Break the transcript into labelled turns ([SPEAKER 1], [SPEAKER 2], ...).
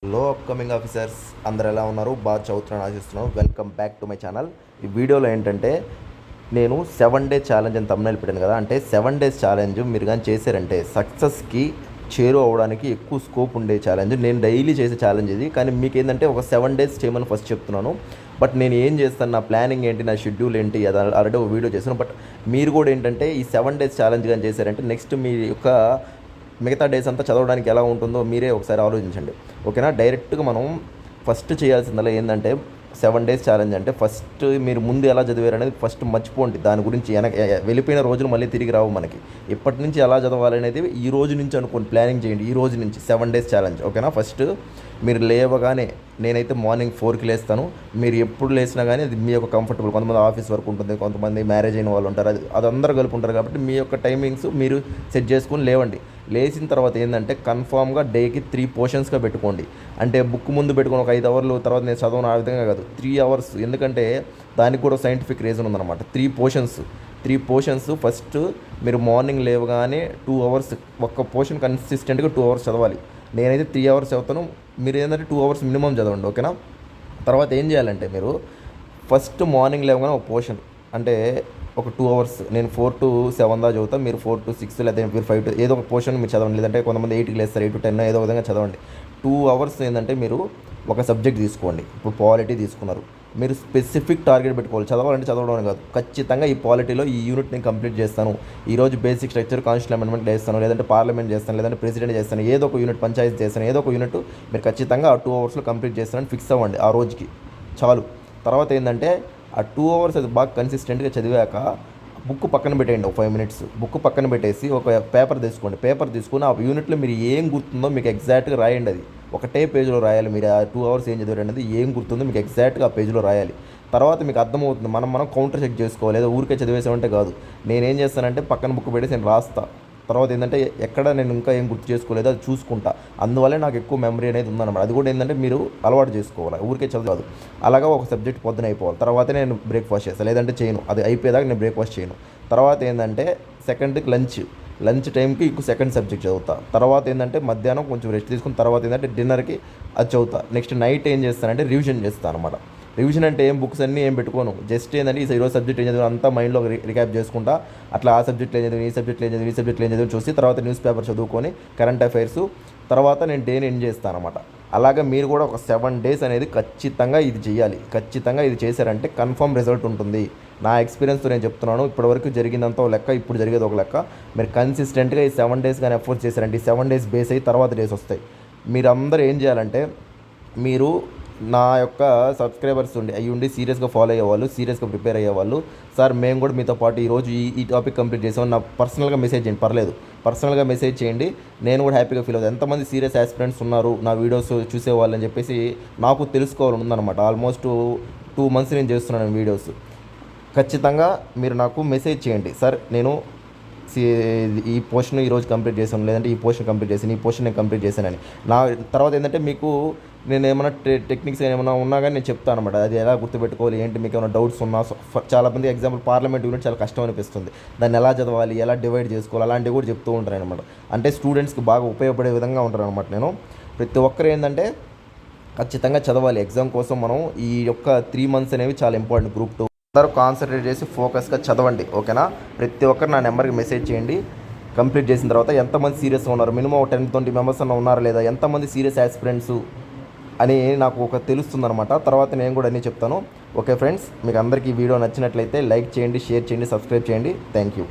[SPEAKER 1] Hello upcoming officers అందరు ఎలా ఉన్నారు? బాగా చదువుతున్నాను ఆశిస్తున్నాను. Welcome back to my channel. ఈ వీడియోలో ఏంటంటే నేను 7 డేస్ ఛాలెంజ్ అని తమ్మునేల్ పెట్టాను కదా. అంటే 7 డేస్ ఛాలెంజ్ మీరు కానీ చేశారంటే సక్సెస్కి చేరువ అవ్వడానికి ఎక్కువ స్కోప్ ఉండే ఛాలెంజ్. నేను డైలీ చేసే ఛాలెంజ్ ఇది. కానీ మీకు ఏంటంటే ఒక 7 డేస్ చేయమని ఫస్ట్ చెప్తున్నాను. బట్ నేను ఏం చేస్తాను, నా ప్లానింగ్ ఏంటి, నా షెడ్యూల్ ఏంటి, అది ఆల్రెడీ ఒక వీడియో చేశాను. బట్ మీరు కూడా ఏంటంటే ఈ 7 డేస్ ఛాలెంజ్ కానీ చేశారంటే నెక్స్ట్ మీ యొక్క మిగతా డేస్ అంతా చదవడానికి ఎలా ఉంటుందో మీరే ఒకసారి ఆలోచించండి. ఓకేనా? డైరెక్ట్గా మనం ఫస్ట్ చేయాల్సిందల్లా ఏంటంటే 7 డేస్ ఛాలెంజ్ అంటే ఫస్ట్ మీరు ముందు ఎలా చదివారు అనేది ఫస్ట్ మర్చిపోండి. దాని గురించి వెళ్ళిపోయిన రోజులు మళ్ళీ తిరిగి రావు మనకి. ఇప్పటి నుంచి ఎలా చదవాలి అనేది ఈ రోజు నుంచి అనుకోండి, ప్లానింగ్ చేయండి. ఈ రోజు నుంచి 7 డేస్ ఛాలెంజ్. ఓకేనా? ఫస్ట్ మీరు లేవగానే, నేనైతే మార్నింగ్ 4కి లేస్తాను. మీరు ఎప్పుడు లేచినా కానీ అది మీ యొక్క కంఫర్టబుల్. కొంతమంది ఆఫీస్ వర్క్ ఉంటుంది, కొంతమంది మ్యారేజ్ అయిన వాళ్ళు ఉంటారు, అది అందరూ కలిపి ఉంటారు. కాబట్టి మీ యొక్క టైమింగ్స్ మీరు సెట్ చేసుకుని లేవండి. లేచిన తర్వాత ఏంటంటే కన్ఫామ్గా డేకి 3 పోర్షన్స్గా పెట్టుకోండి. అంటే బుక్ ముందు పెట్టుకుని ఒక 5 అవర్లు తర్వాత నేను చదవను ఆ విధంగా కాదు, 3 అవర్స్. ఎందుకంటే దానికి కూడా సైంటిఫిక్ రీజన్ ఉందన్నమాట. 3 పోర్షన్స్ ఫస్ట్ మీరు మార్నింగ్ లేవగానే 2 అవర్స్ ఒక్క పోర్షన్ కన్సిస్టెంట్గా 2 అవర్స్ చదవాలి. నేనైతే 3 అవర్స్ చదువుతాను. మీరు ఏంటంటే 2 అవర్స్ మినిమం చదవండి. ఓకేనా? తర్వాత ఏం చేయాలంటే మీరు ఫస్ట్ మార్నింగ్ లేవగానే ఒక పోర్షన్ అంటే ఒక 2 అవర్స్, నేను 4 to 7 దా చదువుతాను, మీరు 4 to 6 లేదా మీరు 5 to ఏదో ఒక పోర్షన్ మీరు చదవండి. లేదంటే కొంతమంది 8కి లేస్తారు, 8 to 10 ఏదో విధంగా చదవండి. 2 అవర్స్ ఏంటంటే మీరు ఒక సబ్జెక్ట్ తీసుకోండి. ఇప్పుడు పాలిటీ తీసుకున్నారు, మీరు స్పెసిఫిక్ టార్గెట్ పెట్టుకోవాలి. చదవాలంటే చదవడం కాదు, ఖచ్చితంగా ఈ పాలిటీలో ఈ యూనిట్ నేను కంప్లీట్ చేస్తాను. ఈరోజు బేసిక్ స్ట్రక్చర్, కాన్స్టిట్యూషన్ అమెండ్మెంట్ చేస్తాను, లేదంటే పార్లమెంట్ చేస్తాను, లేదంటే ప్రెసిడెంట్ చేస్తాను, ఏదో ఒక యూనిట్, పంచాయతీ చేస్తాను, ఏదో ఒక యూనిట్ మీరు ఖచ్చితంగా ఆ 2 అవర్స్లో కంప్లీట్ చేస్తానని ఫిక్స్ అవ్వండి. ఆ రోజుకి చాలు. తర్వాత ఏంటంటే ఆ 2 అవర్స్ అది బాగా కన్సిస్టెంట్గా చదివాక బుక్ పక్కన పెట్టేయండి. ఒక 5 minutes బుక్ పక్కన పెట్టేసి ఒక పేపర్ తీసుకోండి. పేపర్ తీసుకుని ఆ యూనిట్లో మీరు ఏం గుర్తుందో మీకు ఎగ్జాక్ట్గా రాయండి. అది ఒకటే పేజ్లో రాయాలి. మీరు ఆ 2 అవర్స్ ఏం చదివారు అనేది ఏం గుర్తుందో మీకు ఎగ్జాక్ట్గా ఆ పేజ్లో రాయాలి. తర్వాత మీకు అర్థమవుతుంది. మనం కౌంటర్ చెక్ చేసుకోవాలి. లేదా ఊరికే చదివేసామంటే కాదు. నేనేం చేస్తానంటే పక్కన బుక్ పెట్టేసి నేను రాస్తా. తర్వాత ఏంటంటే ఎక్కడ నేను ఇంకా ఏం గుర్తు చేసుకోలేదు అది చూసుకుంటా. అందువల్లే నాకు ఎక్కువ మెమరీ అనేది ఉందన్నమాట. అది కూడా ఏంటంటే మీరు అలవాటు చేసుకోవాలి, ఊరికే చదవదు. అలాగా ఒక సబ్జెక్ట్ పొద్దున అయిపోవాలి. తర్వాత నేను బ్రేక్ఫాస్ట్ చేస్తాను, లేదంటే చేయను. అది అయిపోయేదాకా నేను బ్రేక్ఫాస్ట్ చేయను. తర్వాత ఏంటంటే సెకండ్కి లంచ్ టైంకి ఇంకో సెకండ్ సబ్జెక్ట్ చదువుతా. తర్వాత ఏంటంటే మధ్యాహ్నం కొంచెం రెస్ట్ తీసుకుని తర్వాత ఏంటంటే డిన్నర్కి అది చదువుతా. నెక్స్ట్ నైట్ ఏం చేస్తానంటే రివిజన్ చేస్తాను అనమాట. రివిజన్ అంటే ఏం బుక్స్ అన్నీ ఏం పెట్టుకోను. జస్ట్ ఏంటంటే ఈరోజు సబ్జెక్ట్ ఏం చదివి అంతా మైండ్లో రికాప్ చేసుకుంటా. అట్లా ఆ సబ్జెక్ట్ ఏం చదివి, ఈ సబ్జెక్ట్ ఏం చదివి చూసి తర్వాత న్యూస్ పేపర్ చదువుకొని కరెంట్ అఫైర్స్ తర్వాత నేను డేని ఎండ్ చేస్తాను అనమాట. అలాగే మీరు కూడా ఒక 7 డేస్ అనేది ఖచ్చితంగా ఇది చేయాలి. ఖచ్చితంగా ఇది చేశారంటే కన్ఫర్మ్ రిజల్ట్ ఉంటుంది. నా ఎక్స్పీరియన్స్తో నేను చెప్తున్నాను. ఇప్పటివరకు జరిగిందంతా ఒక లెక్క, ఇప్పుడు జరిగేది ఒక లెక్క. మీరు కన్సిస్టెంట్గా ఈ 7 డేస్ కానీ ఎఫర్ట్స్ చేశారంటే ఈ 7 డేస్ బేస్ అయ్యి తర్వాత డేస్ వస్తాయి. మీరు అందరూ ఏం చేయాలంటే మీరు నా యొక్క సబ్స్క్రైబర్స్ ఉండి సీరియస్గా ఫాలో అయ్యేవాళ్ళు, సీరియస్గా ప్రిపేర్ అయ్యేవాళ్ళు, సార్ మేము కూడా మీతో పాటు ఈరోజు ఈ టాపిక్ కంప్లీట్ చేసాము, నాకు పర్సనల్గా మెసేజ్ చేయండి. పర్లేదు, పర్సనల్గా మెసేజ్ చేయండి. నేను కూడా హ్యాపీగా ఫీల్ అవుతాను. ఎంతమంది సీరియస్ ఆస్పిరెంట్స్ ఉన్నారు నా వీడియోస్ చూసేవాళ్ళు అని చెప్పేసి నాకు తెలుసుకోవాలని ఉందన్నమాట. ఆల్మోస్ట్ 2 months నేను చేస్తున్నాను వీడియోస్. ఖచ్చితంగా మీరు నాకు మెసేజ్ చేయండి, సార్ నేను ఈ పోర్షన్ ఈరోజు కంప్లీట్ చేశాను, లేదంటే ఈ పోర్షన్ కంప్లీట్ చేశాను, ఈ పోర్షన్ నేను కంప్లీట్ చేశానని. నా తర్వాత ఏంటంటే మీకు నేను ఏమైనా టెక్నిక్స్ ఏమైనా ఉన్నా కానీ నేను చెప్తాను అనమాట. అది ఎలా గుర్తుపెట్టుకోవాలి ఏంటి, మీకు ఏమైనా డౌట్స్ ఉన్నా. చాలామంది ఎగ్జాంపుల్ పార్లమెంట్ యూనిట్ చాలా కష్టం అనిపిస్తుంది, దాన్ని ఎలా చదవాలి, ఎలా డివైడ్ చేసుకోవాలి, అలాంటివి కూడా చెప్తూ ఉంటాను అనమాట. అంటే స్టూడెంట్స్కి బాగా ఉపయోగపడే విధంగా ఉంటారు అనమాట. నేను ప్రతి ఒక్కరు ఏంటంటే ఖచ్చితంగా చదవాలి. ఎగ్జామ్ కోసం మనం ఈ యొక్క 3 months అనేవి చాలా ఇంపార్టెంట్. Group 2 అందరూ కాన్సన్ట్రేట్ చేసి ఫోకస్గా చదవండి. ఓకేనా? ప్రతి ఒక్కరు నా నెంబర్కి మెసేజ్ చేయండి. కంప్లీట్ చేసిన తర్వాత ఎంతమంది సీరియస్గా ఉన్నారు, మినిమం 10-20 members అన్న ఉన్నారా లేదా, ఎంతమంది సీరియస్ ఆస్పిరెంట్స్ అని నాకు ఒక తెలుస్తుందన్నమాట. తర్వాత నేను కూడా అన్నీ చెప్తాను. ఓకే ఫ్రెండ్స్, మీకు అందరికీ ఈ వీడియో నచ్చినట్లయితే లైక్ చేయండి, షేర్ చేయండి, సబ్స్క్రైబ్ చేయండి. Thank you.